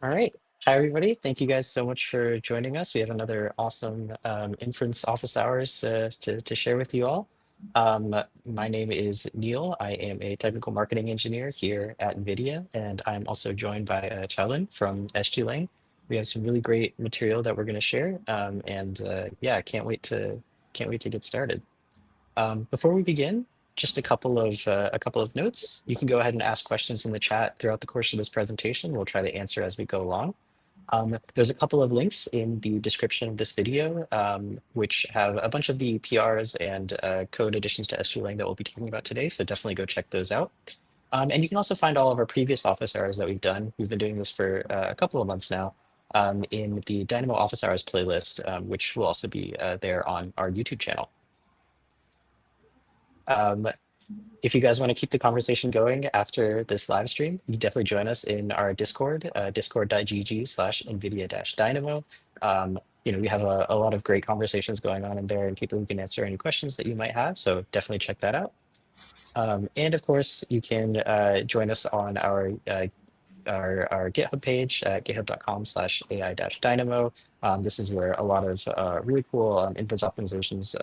All right. Hi, everybody. Thank you guys so much for joining us. We have another awesome Inference office hours to share with you all. My name is Neil. I am a technical marketing engineer here at NVIDIA, and I'm also joined by Chalin from SGLang. We have some really great material that we're going to share, and yeah, can't wait to get started. Before we begin, just a couple of notes. You can go ahead and ask questions in the chat throughout the course of this presentation. We'll try to answer as we go along. There's a couple of links in the description of this video, which have a bunch of the PRs and code additions to SGLang that we'll be talking about today. So definitely go check those out. And you can also find all of our previous office hours that we've done. We've been doing this for a couple of months now in the Dynamo Office Hours playlist, which will also be there on our YouTube channel. Um, if you guys want to keep the conversation going after this live stream, you can definitely join us in our Discord, discord.gg/NVIDIA-Dynamo. We have a lot of great conversations going on in there and people who can answer any questions that you might have. So definitely check that out. And of course, you can join us on our GitHub page at github.com/AI-dynamo. This is where a lot of really cool inference optimizations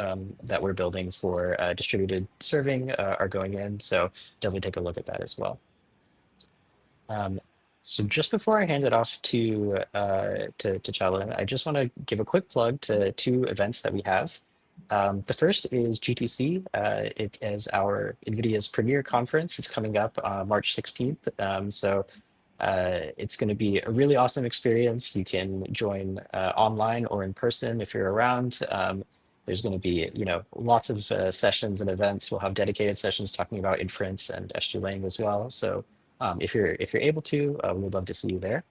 that we're building for distributed serving are going in. So definitely take a look at that as well. So just before I hand it off to Chalin, I just want to give a quick plug to two events that we have. The first is GTC. It is our NVIDIA's premier conference. It's coming up March 16th. So it's going to be a really awesome experience. You can join online or in person if you're around. There's going to be, lots of sessions and events. We'll have dedicated sessions talking about inference and SGLang as well. So if you're able to, we would love to see you there.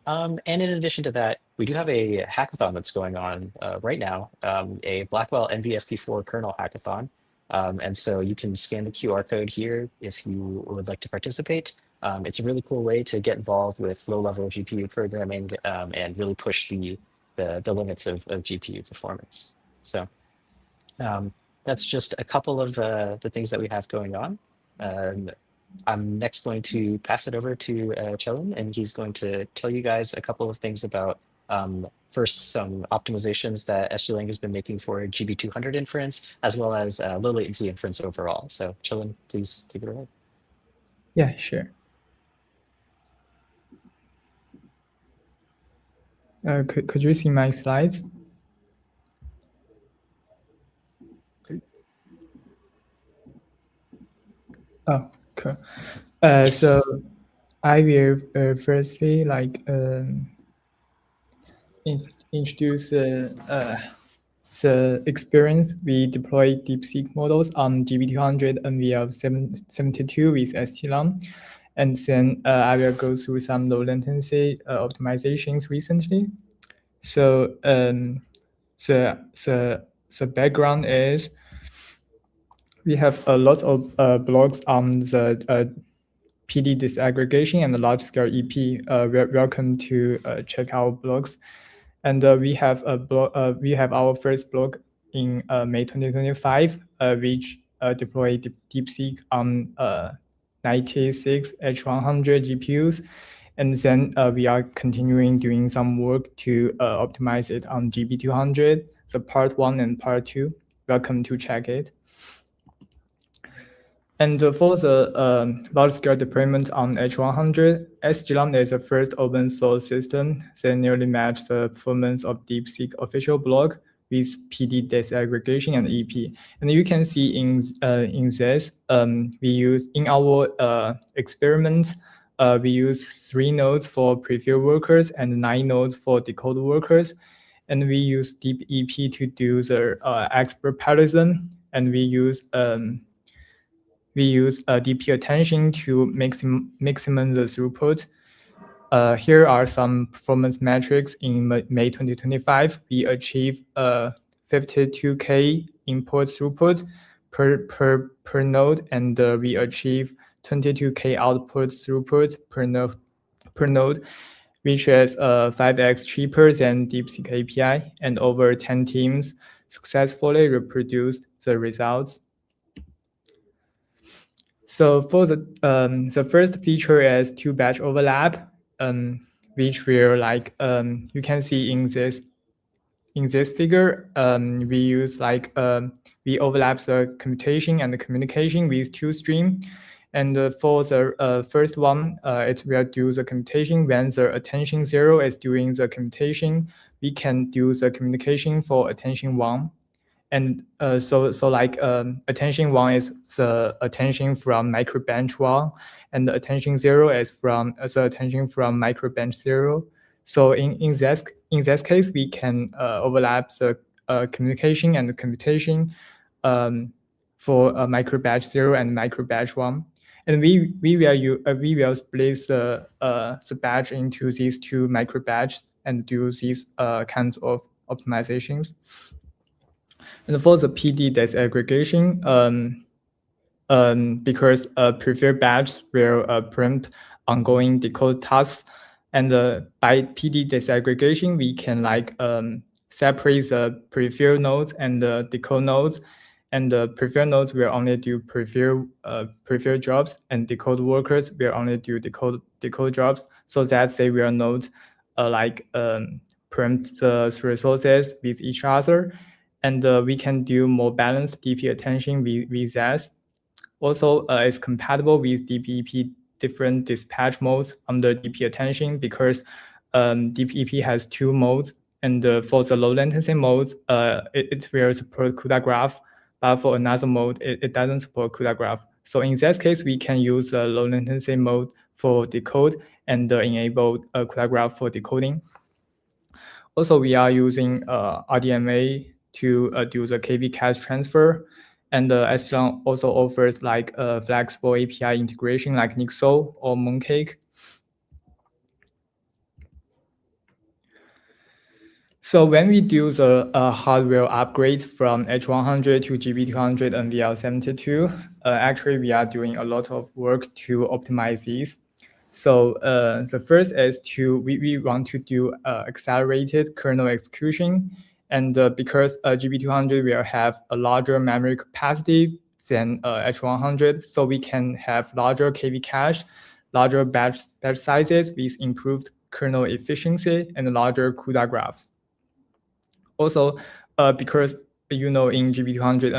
And in addition to that, we do have a hackathon that's going on right now, a Blackwell NVFP4 kernel hackathon. And so you can scan the QR code here if you would like to participate. It's a really cool way to get involved with low-level GPU programming and really push the limits of GPU performance. So that's just a couple of the things that we have going on. I'm next going to pass it over to Chelin, and he's going to tell you guys a couple of things about first some optimizations that SGLang has been making for GB200 inference, as well as low latency inference overall. So Chelin, please take it away. Yeah, sure. Could you see my slides? Oh, cool. Yes. So I will firstly introduce the experience. We deploy DeepSeek models on GB200 NVL72 with SGLang. And then I will go through some low latency optimizations recently. So the background is we have a lot of blogs on the PD disaggregation and the large-scale EP. Welcome to check our blogs. And we have a blog. We have our first blog in May 2025, which deployed DeepSeek on 96 H100 GPUs. And then we are continuing doing some work to optimize it on GB200, the part 1 and part 2. Welcome to check it. And for the large-scale deployment on H100, SGLang is the first open source system that nearly matched the performance of DeepSeek official blog with PD disaggregation and EP. And you can see in this, we use in our experiments, we use 3 nodes for preview workers and 9 nodes for decode workers. And we use deep EP to do the expert parallelism, and we use DP attention to maximum the throughput. Here are some performance metrics in May 2025. We achieved 52K input throughput per node, and we achieve 22K output throughput per node, which is 5x cheaper than DeepSeek API, and over 10 teams successfully reproduced the results. So for the first feature is 2-batch overlap. which will like you can see in this figure, we use like we overlap the computation and the communication with two streams. And for the first one, it will do the computation when the attention 0 is doing the computation. We can do the communication for attention 1. And so like attention 1 is the attention from microbench 1, and the attention 0 is from the attention from microbench 0. So in this case, we can overlap the communication and the computation for microbatch 0 and microbatch 1. And we will split the batch into these two microbatches and do these kinds of optimizations. And for the PD disaggregation, because preferred batch will preempt ongoing decode tasks, and by PD disaggregation, we can like separate the preferred nodes and the decode nodes. And the preferred nodes will only do preferred jobs, and decode workers will only do decode jobs, so that they will not preempt the resources with each other. And we can do more balanced DP attention with that. Also, it's compatible with DPEP different dispatch modes under DP attention, because DPEP has two modes. And for the low latency modes, it will support CUDA graph, but for another mode, it doesn't support CUDA graph. So in that case, we can use the low latency mode for decode and enable CUDA graph for decoding. Also, we are using RDMA to do the KV cache transfer. And SGLang also offers like a flexible API integration like Nixo or Mooncake. So when we do the hardware upgrade from H100 to GB200 NVL72, actually we are doing a lot of work to optimize these. So the first is we want to do accelerated kernel execution. And because GB200 will have a larger memory capacity than H100, so we can have larger KV cache, larger batch sizes with improved kernel efficiency, and larger CUDA graphs. Also, because in GB200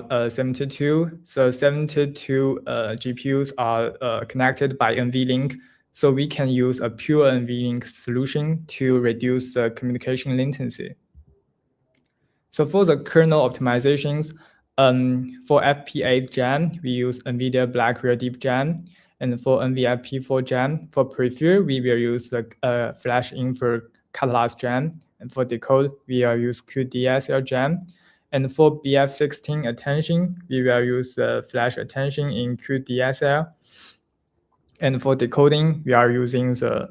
NVL72, the 72 GPUs are connected by NVLink, so we can use a pure NVLink solution to reduce the communication latency. So for the kernel optimizations, for FP8 Gen, we use NVIDIA Blackwell Deep Gen. And for NVIP4 Gen, for preview, we will use the Flash Infer Catalyst Gen. And for decode, we will use QDSL Gen. And for BF16 attention, we will use the flash attention in QDSL. And for decoding, we are using the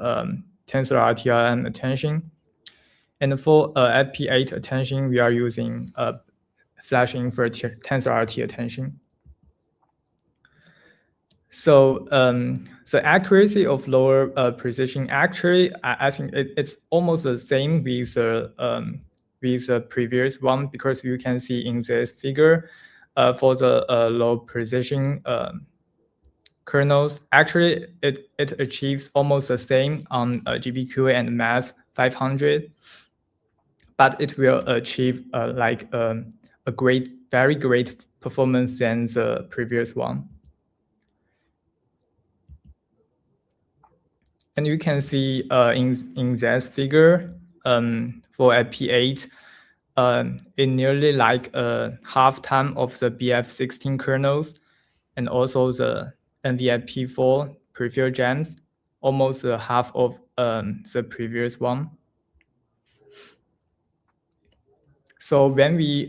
Tensor RTLM attention. And for FP8 attention, we are using flash infer Tensor RT attention. So the accuracy of lower precision, actually, I think it's almost the same with the previous one, because you can see in this figure for the low precision kernels, actually it achieves almost the same on GPQA and Math 500, but it will achieve a very great performance than the previous one. And you can see in that figure for FP8, it nearly like half time of the BF16 kernels, and also the NVIP4 preview gems, almost half of the previous one. So when we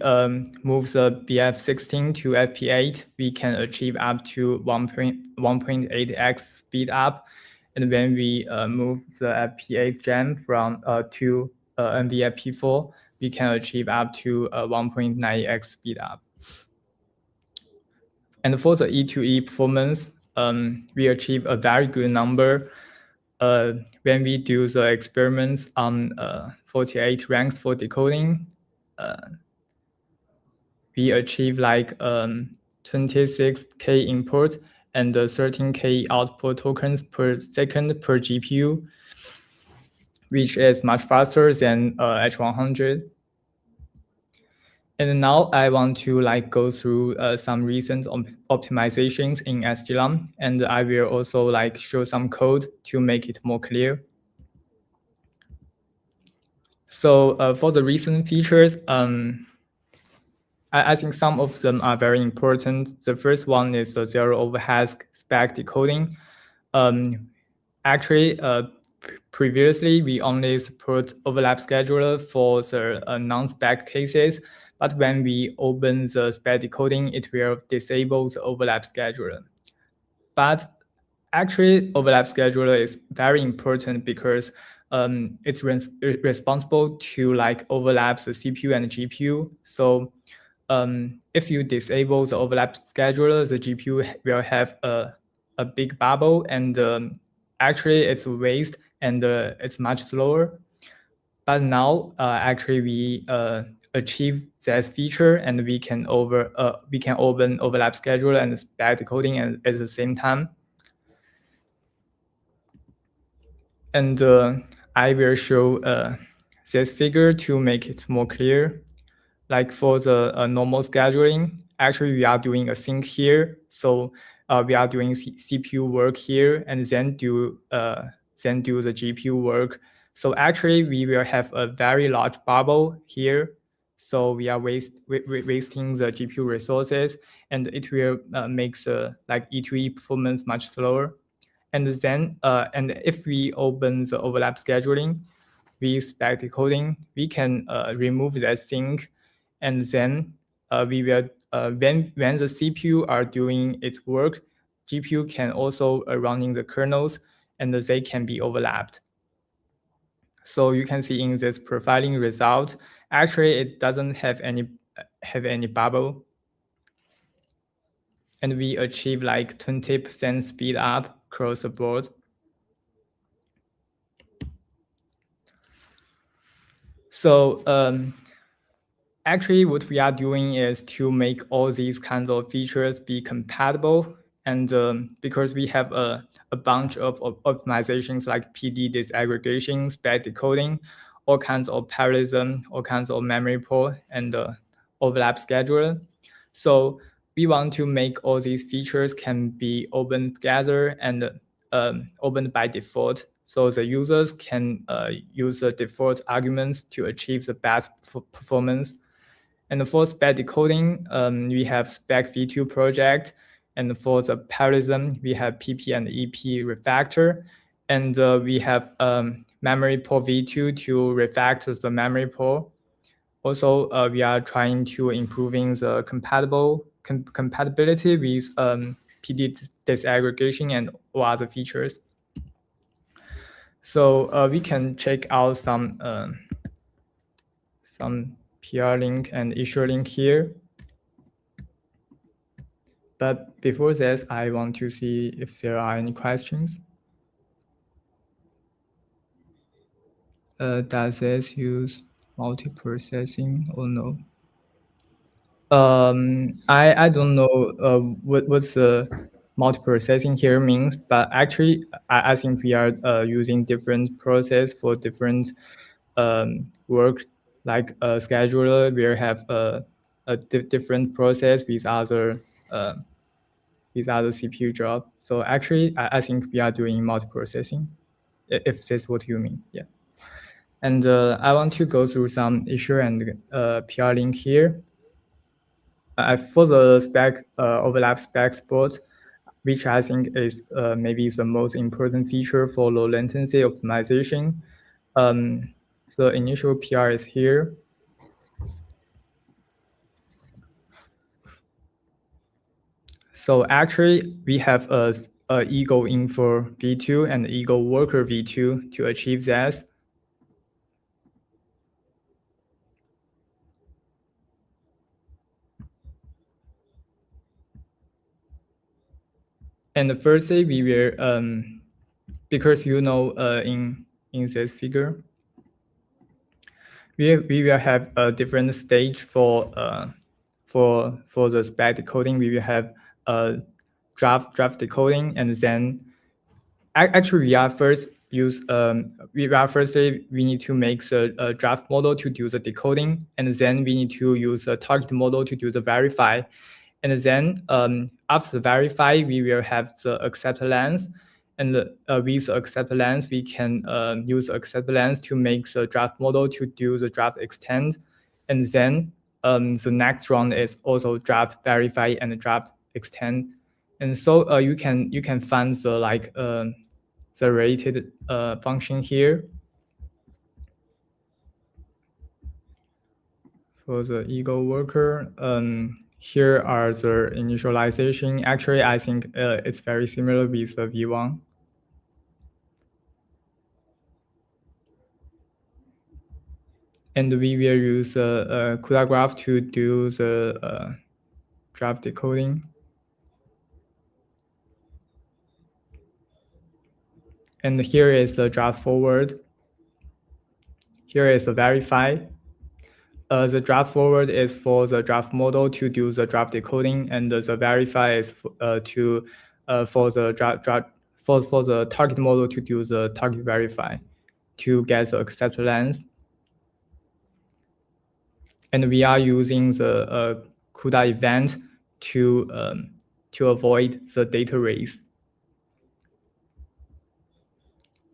move the BF16 to FP8, we can achieve up to 1.8x speed up. And when we move the FP8 gem from to NVIP4, we can achieve up to 1.9x speed up. And for the E2E performance, we achieve a very good number when we do the experiments on 48 ranks for decoding. We achieve like 26K input and 13K output tokens per second per GPU, which is much faster than H100. And now I want to go through some recent optimizations in SGLang, and I will also show some code to make it more clear. So for the recent features, I think some of them are very important. The first one is the zero overhead spec decoding. Actually, previously we only support overlap scheduler for the non-spec cases, but when we open the spec decoding, it will disable the overlap scheduler. But actually, overlap scheduler is very important because it's responsible to overlap the CPU and the GPU. So if you disable the overlap scheduler, the GPU will have a big bubble, and actually it's waste and it's much slower. But now actually we achieve this feature, and we can open overlap scheduler and spec decoding at the same time. And I will show this figure to make it more clear. Like for the normal scheduling, actually we are doing a sync here. So we are doing CPU work here, and then do the GPU work. So actually we will have a very large bubble here. So we are wasting the GPU resources, and it will make the E2E performance much slower. And then and if we open the overlap scheduling with spec decoding, we can remove that sync. And then we will when the CPU are doing its work, GPU can also running the kernels, and they can be overlapped. So you can see in this profiling result, actually it doesn't have any bubble, and we achieve 20% speed up across the board. So actually, what we are doing is to make all these kinds of features be compatible. And because we have a bunch of optimizations like PD disaggregation, spec decoding, all kinds of parallelism, all kinds of memory pool, and overlap scheduler. So we want to make all these features can be open together and opened by default. So the users can use the default arguments to achieve the best performance. And for spec decoding, we have spec v2 project. And for the parallelism, we have PP and EP refactor. And we have memory pool v2 to refactor the memory pool. Also, we are trying to improving the compatibility with PD disaggregation and all other features. So we can check out some PR link and issue link here. But before this, I want to see if there are any questions. Does this use multiprocessing or no? I don't know what's the multiprocessing here means, but actually I think we are using different process for different work. Like a scheduler will have a different process with other CPU job. So actually I think we are doing multiprocessing, if that's what you mean. Yeah. And I want to go through some issue and PR link here. For the spec overlap spec support, which I think is maybe the most important feature for low latency optimization. The initial PR is here. So actually, we have a Ego Info v2 and Ego Worker v2 to achieve that. And firstly, we will because in this figure, we will have a different stage for the spec decoding. We will have draft decoding, and then actually we are firstly we need to make the draft model to do the decoding, and then we need to use a target model to do the verify. And then after the verify, we will have the accept length. And with accept length, we can use accept length to make the draft model to do the draft extend. And then the next round is also draft verify and draft extend. And so you can find the the related function here. For the ego worker, here are the initialization. Actually, I think it's very similar with the V1. And we will use a CUDA graph to do the draft decoding. And here is the draft forward. Here is the verify. The draft forward is for the draft model to do the draft decoding, and the verify is for the target model to do the target verify to get the accept length. And we are using the CUDA event to avoid the data race.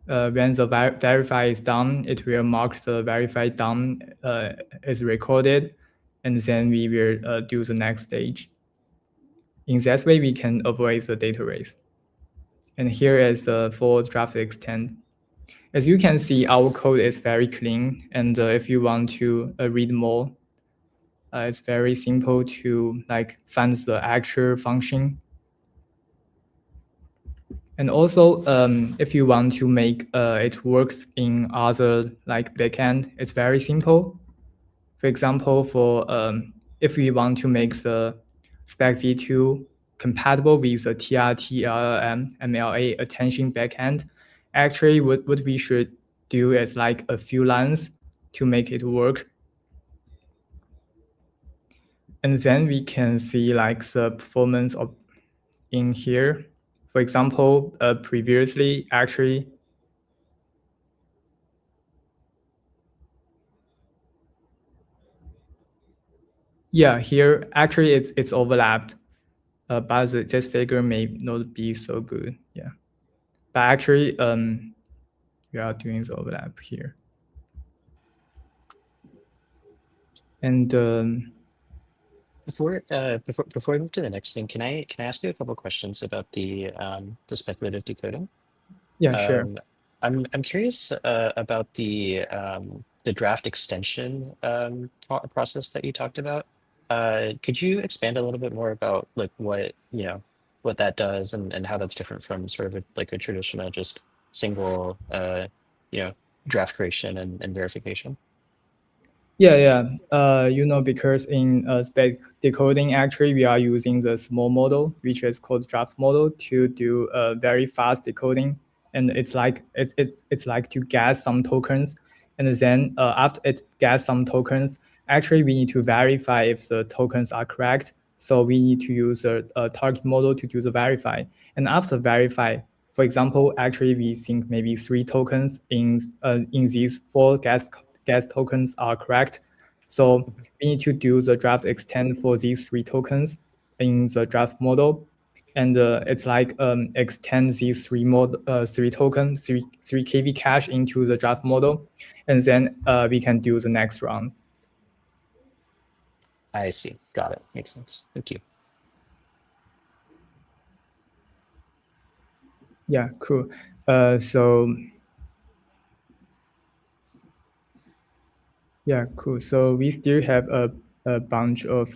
When the verify is done, it will mark the verify done is recorded, and then we will do the next stage. In that way, we can avoid the data race. And here is the full draft extend. As you can see, our code is very clean, and if you want to read more, it's very simple to find the actual function. And also, if you want to make it works in other backend, it's very simple. For example, for if we want to make the spec v2 compatible with the TRT, LLM, MLA attention backend, actually what we should do is a few lines to make it work. And then we can see the performance of in here. For example, previously, actually, yeah, here actually it's overlapped, but this figure may not be so good. Yeah, but actually, we are doing the overlap here. And before we move to the next thing, can I ask you a couple of questions about the speculative decoding? Yeah, sure. I'm curious about the draft extension process that you talked about. Could you expand a little bit more about what that does and how that's different from sort of a traditional just single draft creation and verification? Yeah. Because in spec decoding, actually, we are using the small model, which is called draft model, to do very fast decoding, and it's like to get some tokens, and then after it gets some tokens, actually we need to verify if the tokens are correct. So we need to use a target model to do the verify, and after verify, for example, actually we think maybe 3 tokens in these 4 gas tokens are correct. So we need to do the draft extend for these 3 tokens in the draft model. And it's extend these 3 tokens, 3 KV cache into the draft model. And then we can do the next round. I see. Got it. Makes sense. Thank you. Yeah, cool. So yeah, cool. So we still have a bunch of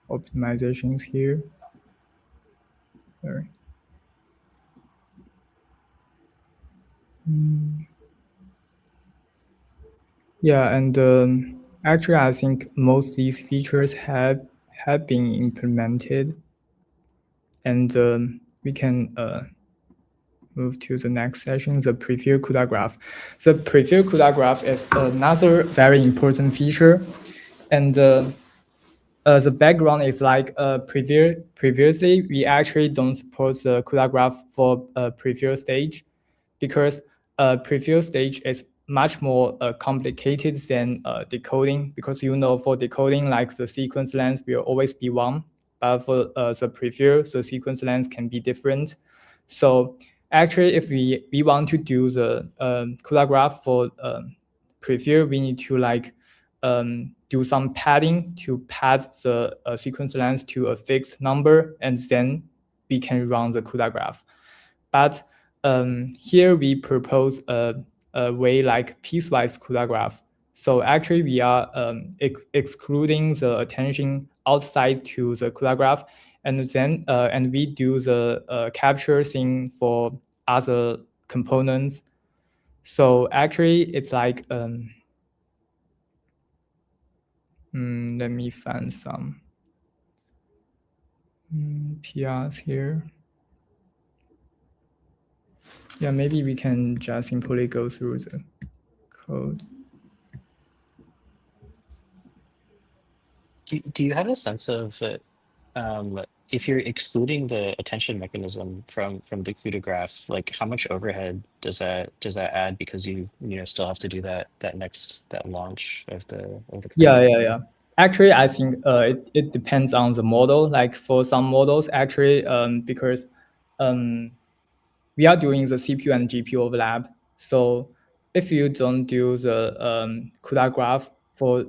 optimizations here. Sorry. Yeah, and actually, I think most of these features have been implemented, and we can move to the next session, the preview CUDA graph. The preview CUDA graph is another very important feature, and The background is like previously, we actually don't support the CUDA graph for preview stage because preview stage is much more complicated than decoding, because for decoding, like the sequence length will always be 1, but for the preview, the sequence length can be different. So actually, if we want to do the CUDA graph for preview, we need to do some padding to pad the sequence length to a fixed number, and then we can run the CUDA graph. But here we propose a way like piecewise CUDA graph. So actually, we are excluding the attention outside to the CUDA graph, and then and we do the capture thing for other components. So actually, it's like let me find some PRs here. Yeah, maybe we can just simply go through the code. Do you have a sense of if you're excluding the attention mechanism from the CUDA graph, like how much overhead does that add, because you still have to do that launch of the Yeah. Actually, I think it depends on the model. Like for some models, actually, because we are doing the CPU and GPU overlap. So if you don't do the CUDA graph for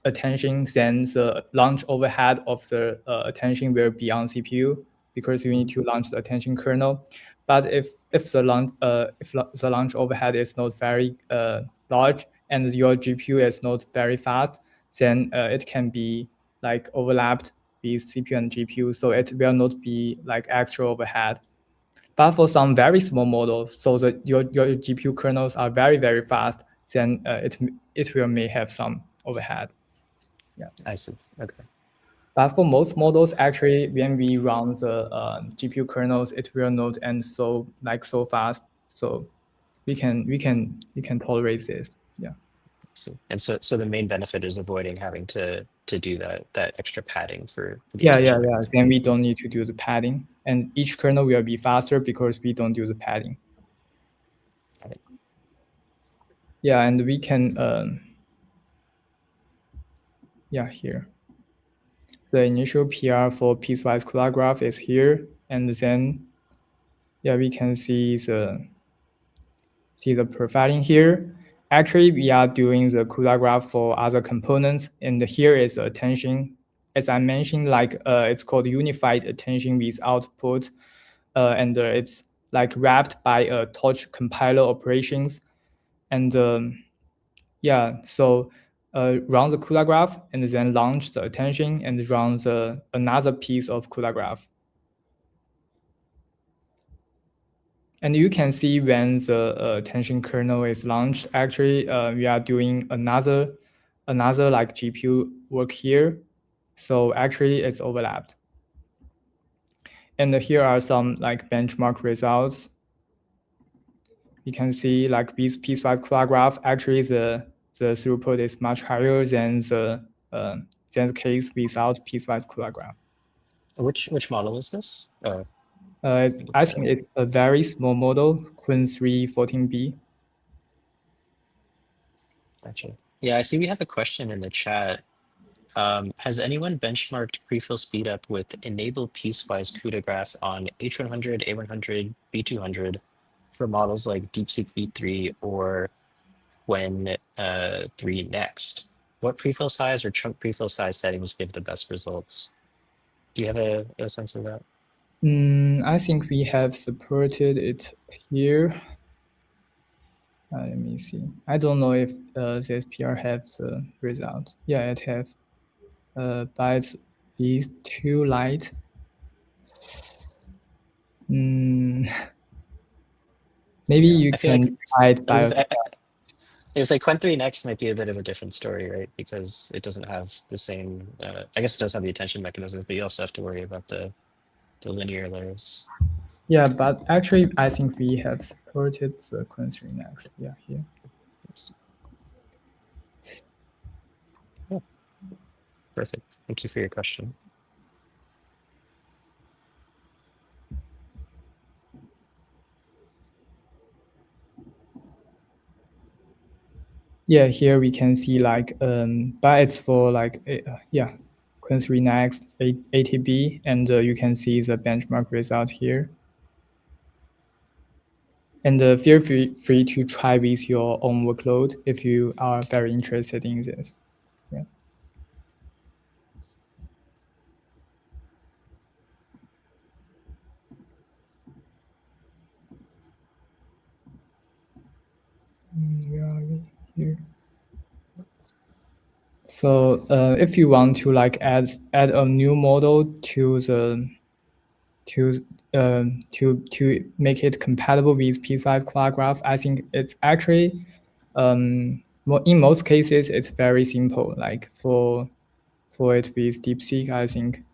attention, then the launch overhead of the attention will be on CPU, because you need to launch the attention kernel. But if the launch overhead is not very large and your GPU is not very fast, then it can be like overlapped with CPU and GPU, so it will not be like extra overhead. But for some very small models, so that your GPU kernels are very, very fast, then it will may have some overhead. Yeah. I see. Okay. But for most models, actually, when we run the GPU kernels, it will not end so fast. So we can tolerate this. Yeah. And so the main benefit is avoiding having to do that extra padding for the Yeah. attention mechanism. Then we don't need to do the padding, and each kernel will be faster because we don't do the padding. Right. Yeah, and we can here. The initial PR for piecewise CUDA graph is here, and then we can see the profiling here. Actually, we are doing the CUDA graph for other components, and here is attention. As I mentioned, it's called unified attention with output, and it's like wrapped by a torch compiler operations, and so run the CUDA graph and then launch the attention and run another piece of CUDA graph. And you can see when the attention kernel is launched, actually we are doing another like GPU work here. So actually it's overlapped. And here are some like benchmark results. You can see like with piecewise CUDA graph, actually the throughput is much higher than the case without piecewise CUDA graph. Which model is this? I think it's a very small model, Qwen 3 14B. Gotcha. Yeah, I see we have a question in the chat. Has anyone benchmarked prefill speedup with enable piecewise CUDA graph on H100, A100, B200 for models like DeepSeek V3 or Qwen 3 Next? What prefill size or chunk prefill size settings give the best results? Do you have a sense of that? I think we have supported it here. Let me see. I don't know if this PR has the result. Yeah, it have. But these too light. Maybe you can try it by yourself. It's like Qwen 3 Next might be a bit of a different story, right? Because it doesn't have the same, I guess it does have the attention mechanisms, but you also have to worry about the linear layers. Yeah, but actually, I think we have supported the Qwen 3 Next. Yeah, here. Oh, perfect. Thank you for your question. Yeah, here we can see like, but it's for like, Queen3 Next, ATB, and you can see the benchmark result here. And feel free to try with your own workload if you are very interested in this. Yeah. Where are we here? So if you want to like add a new model to the to make it compatible with piecewise CUDA graph, I think it's actually in most cases it's very simple. Like for it with DeepSeek, I think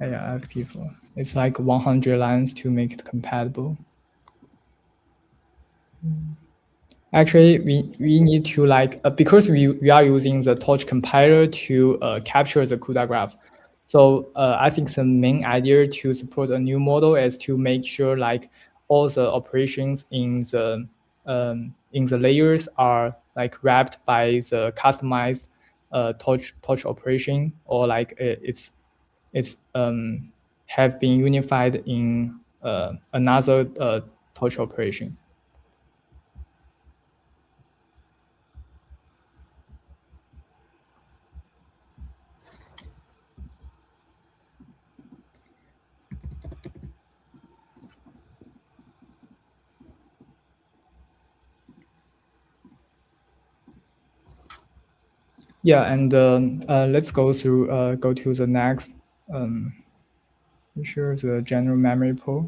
FP4 it's like 100 lines to make it compatible. Actually, we need to like because we are using the torch compiler to capture the CUDA graph. So I think the main idea to support a new model is to make sure like all the operations in the layers are like wrapped by the customized torch operation, or like it's have been unified in another torch operation. Yeah, and let's go to the next issue, the general memory pool.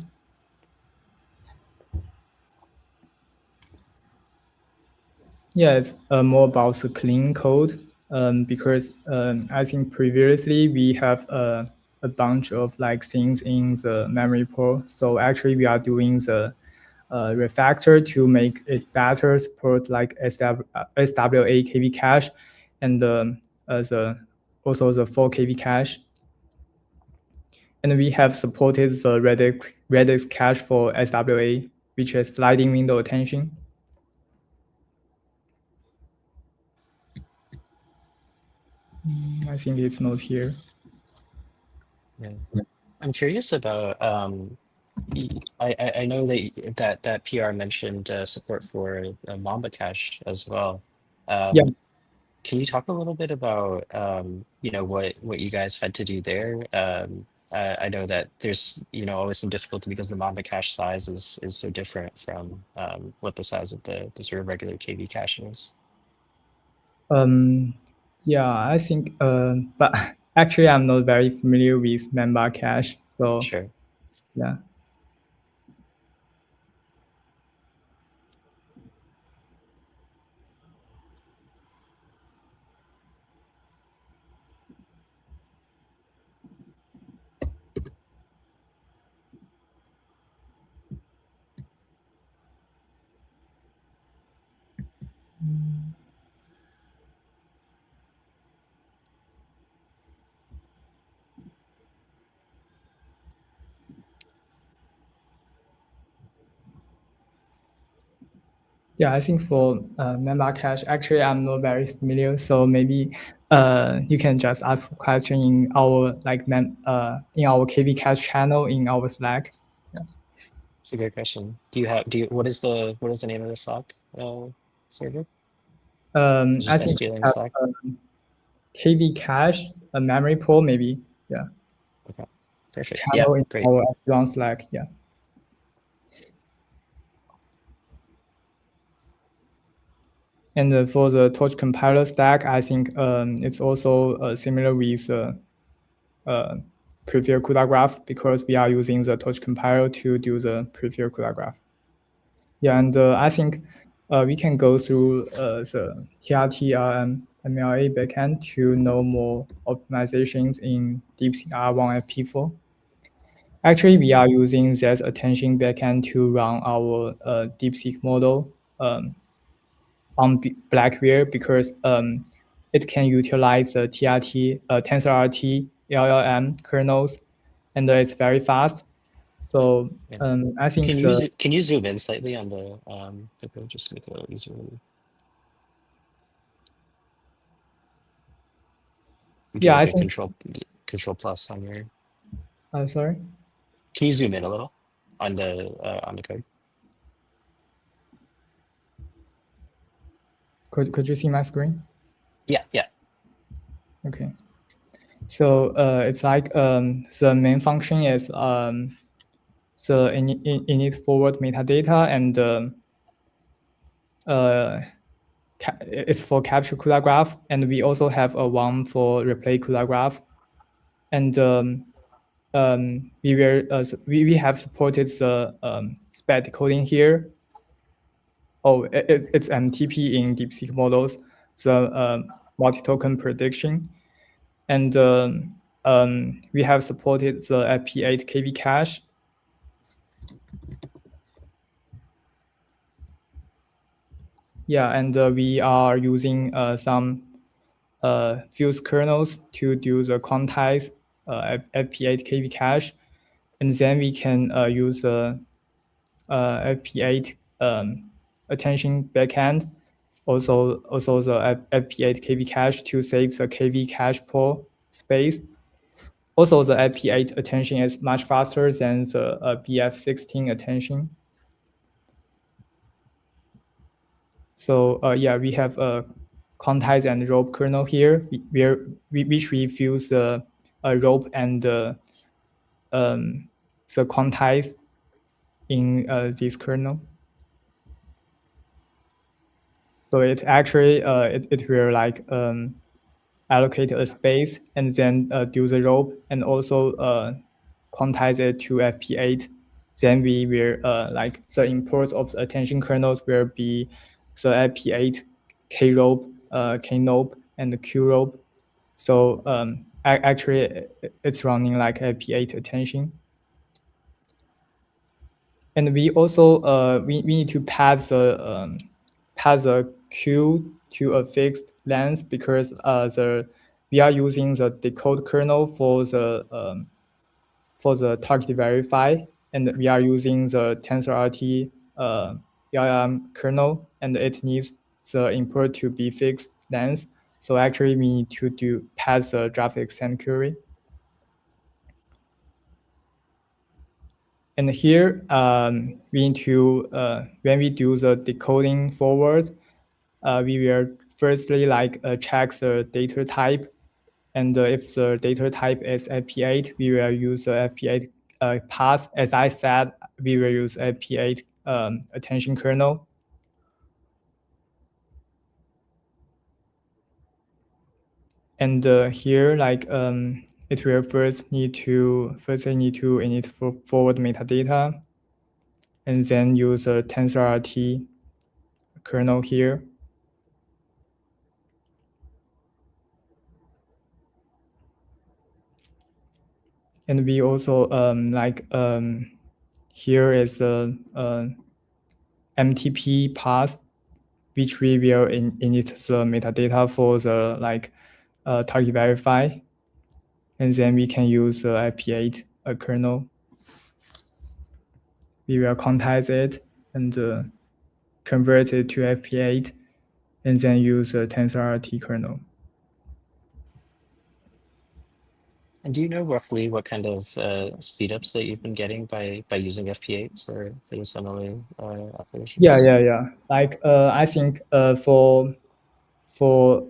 Yeah, it's more about the clean code because I think previously we have a bunch of like things in the memory pool. So actually we are doing the refactor to make it better support like SWA KV cache and also the 4 KV cache. And we have supported the Redis cache for SWA, which is sliding window attention. I think it's not here. Yeah. I'm curious about I know that PR mentioned support for Mamba cache as well. Yeah. Can you talk a little bit about what you guys had to do there? I know that there's always some difficulty because the Mamba cache size is so different from what the size of the sort of regular KV cache is. Yeah, I think, but actually I'm not very familiar with Mamba cache, so Sure. yeah. Yeah, I think for Mamba cache, actually I'm not very familiar, so maybe you can just ask a question in our in our KV cache channel in our Slack. It's a great question. What is the name of the Slack server? I Just think we SGLang have Slack. KV cache, a memory pool, maybe. Yeah, Okay. Perfect. Yeah, channel in great. our SGLang Slack. Yeah. And for the torch compiler stack, I think it's also similar with prefer CUDA graph because we are using the torch compiler to do the prefer CUDA graph. Yeah, and I think we can go through the TRT MLA backend to know more optimizations in DeepSeekR1 FP4. Actually, we are using that attention backend to run our DeepSeek model. on Blackware because it can utilize the TRT, TensorRT, LLM kernels, and it's very fast. So Yeah. I think the Can you zoom in slightly on the code, just to make it a little easier? You do yeah, like I a think control plus on your. sorry. Can you zoom in a little on the code? Could you see my screen? Yeah, yeah. Okay. So it's like the main function is the init forward metadata and it's for capture CUDA graph, and we also have a one for replay CUDA graph, and we have supported the spec decoding here. Oh, it's MTP in DeepSeek models, the multi-token prediction. And we have supported the FP8 KV cache. Yeah, and we are using some fuse kernels to do the quantize FP8 KV cache. And then we can use FP8 attention backend, also the FP8 KV cache to save the KV cache pool space. Also, the FP8 attention is much faster than the BF16 attention. So yeah, we have a quantize and rope kernel here, which we fuse the rope and the quantize in this kernel. So it actually it will like allocate a space and then do the rope and also quantize it to FP8. Then we will like the imports of the attention kernels will be the FP8 K rope, K nope, and the Q rope. So actually it's running like FP8 attention. And we also we need to pass the Q to a fixed length because we are using the decode kernel for the target verify, and we are using the TensorRT LLM kernel, and it needs the input to be fixed length. So actually, we need to pass the draft extend query. And here, we need to, when we do the decoding forward, we will firstly check the data type. And if the data type is FP8, we will use the FP8 path. As I said, we will use FP8 attention kernel. And here, it will first need to init forward metadata, and then use a TensorRT kernel here. And we also here is a MTP path, which we will init the metadata for the target verify, and then we can use the IP8 kernel. We will quantize it and convert it to FP8, and then use the TensorRT kernel. And do you know roughly what kind of speedups that you've been getting by using FP8 for the SMLA operations? Yeah. I think for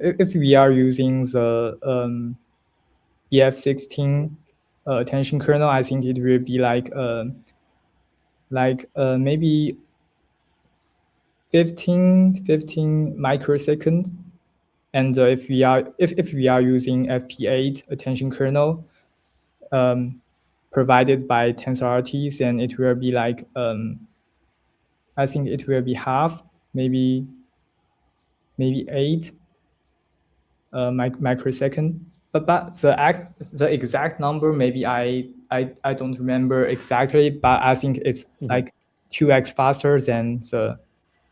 if we are using the BF16 attention kernel, I think it will be maybe 15 microsecond. And if we are using FP8 attention kernel provided by TensorRT, then it will be I think it will be half, maybe 8 microsecond. But the exact number, maybe I don't remember exactly, but I think it's like 2x faster than the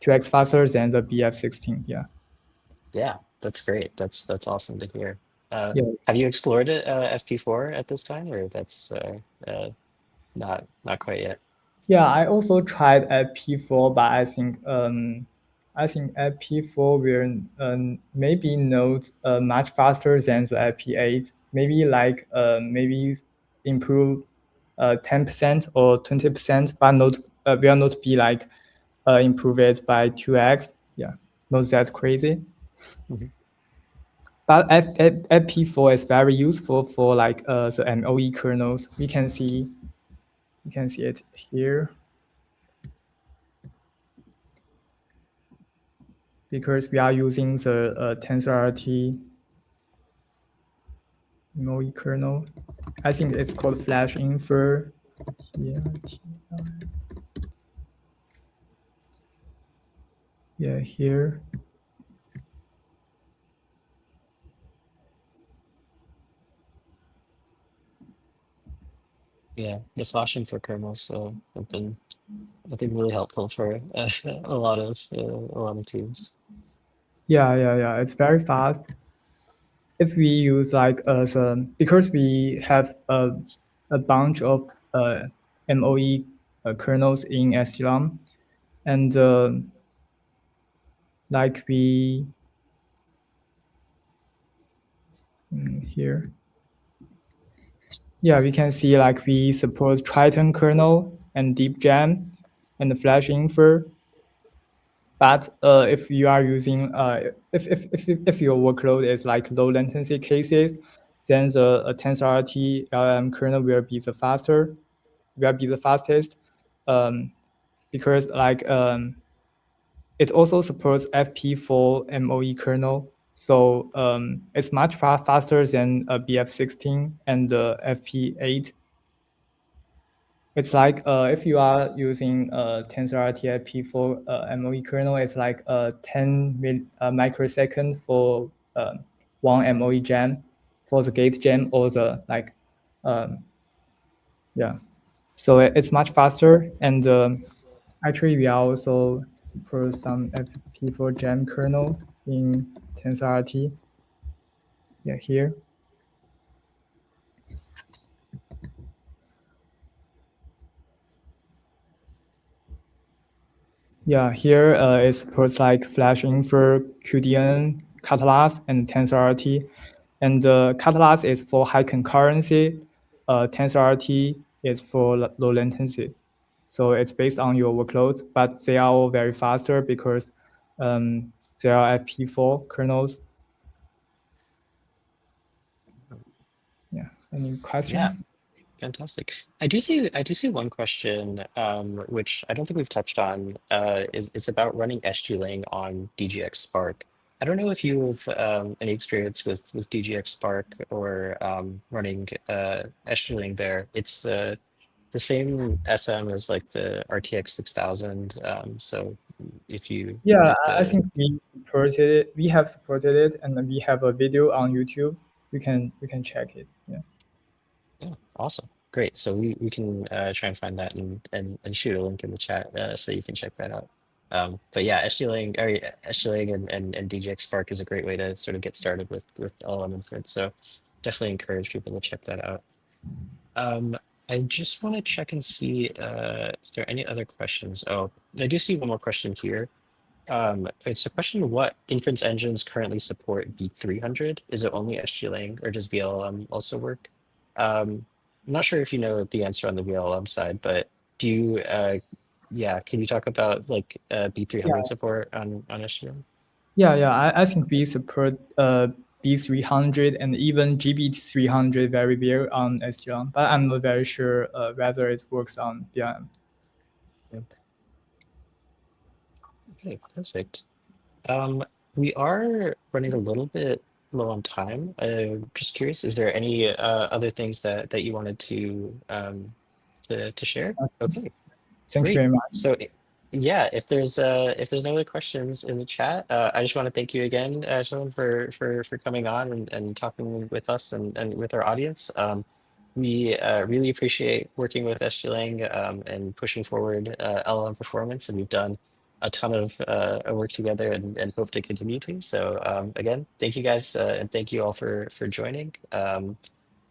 2x faster than the BF16. Yeah. Yeah, that's great. That's awesome to hear. Yeah. Have you explored it, FP4 at this time, or that's not quite yet? Yeah, I also tried at P4, but I think at P4 will maybe not much faster than the at P8. Maybe like maybe improve 10% or 20%, but not will not be like improve it by 2x. Yeah, not that crazy. Mhm. But at P4 is very useful for like the MOE kernels. We can see it here. Because we are using the TensorRT MOE kernel. I think it's called Flash Infer. Yeah, here. Yeah, the flashing for kernels have been, I think, really helpful for a lot of teams. Yeah. It's very fast. If we use like because we have a bunch of MOE kernels in SGLang, and like we here. Yeah, we can see like we support Triton kernel and DeepGem and the Flash Infer. But if you are using if your workload is like low latency cases, then the TensorRT LLM kernel will be the fastest, because like it also supports FP4 MOE kernel, so it's much faster than BF16 and FP8. It's like if you are using TensorRT IP4 MOE kernel, it's like 10 microsecond for one MOE gem for the gate gem or the like, um, yeah. So it's much faster, and actually we are also support some FP4 gem kernel in TensorRT. Yeah, here. Yeah, here it supports like Flash Infer, QDN, Catalyst, and TensorRT. And Catalyst is for high concurrency. TensorRT is for low latency. So it's based on your workload, but they are all very faster because they are FP4 kernels. Yeah. Any Yeah, questions? fantastic. I do see one question, which I don't think we've touched on. Is it's about running SGLang on DGX Spark. I don't know if you've any experience with DGX Spark or running SGLang there. It's the same SM as like the RTX 6000. So if you Yeah, like I the think we supported it. We have supported it, and we have a video on YouTube. You can check it. Yeah. Yeah, awesome. Great. So we can try and find that and shoot a link in the chat so you can check that out. But yeah, SGLang and DJX Spark is a great way to sort of get started with LLM inference. So definitely encourage people to check that out. Um, I just want to check and see if there are any other questions. Oh, I do see one more question here. It's a question of what inference engines currently support B300. Is it only SGLang or does VLLM also work? I'm not sure if you know the answer on the VLLM side, but do you, yeah, can you talk about like B300 Yeah, support on SGLang? yeah. I think we support B300 and even GB300 very well on SGLang, but I'm not very sure whether it works on VRM. Yeah. Okay, perfect. Um, we are running a little bit low on time. Just curious, is there any other things that you wanted to share? Okay. Thank you Great. very much. So yeah, if there's no other questions in the chat, I just want to thank you again, Sean, for coming on and talking with us and with our audience. We really appreciate working with SGLang and pushing forward LLM performance, and we've done a ton of work together and hope to continue to. So again, thank you guys and thank you all for joining.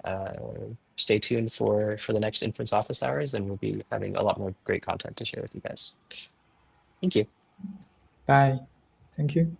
Uh, Stay tuned for the next Inference office hours, and we'll be having a lot more great content to share with you guys. Thank you. Bye. Thank you.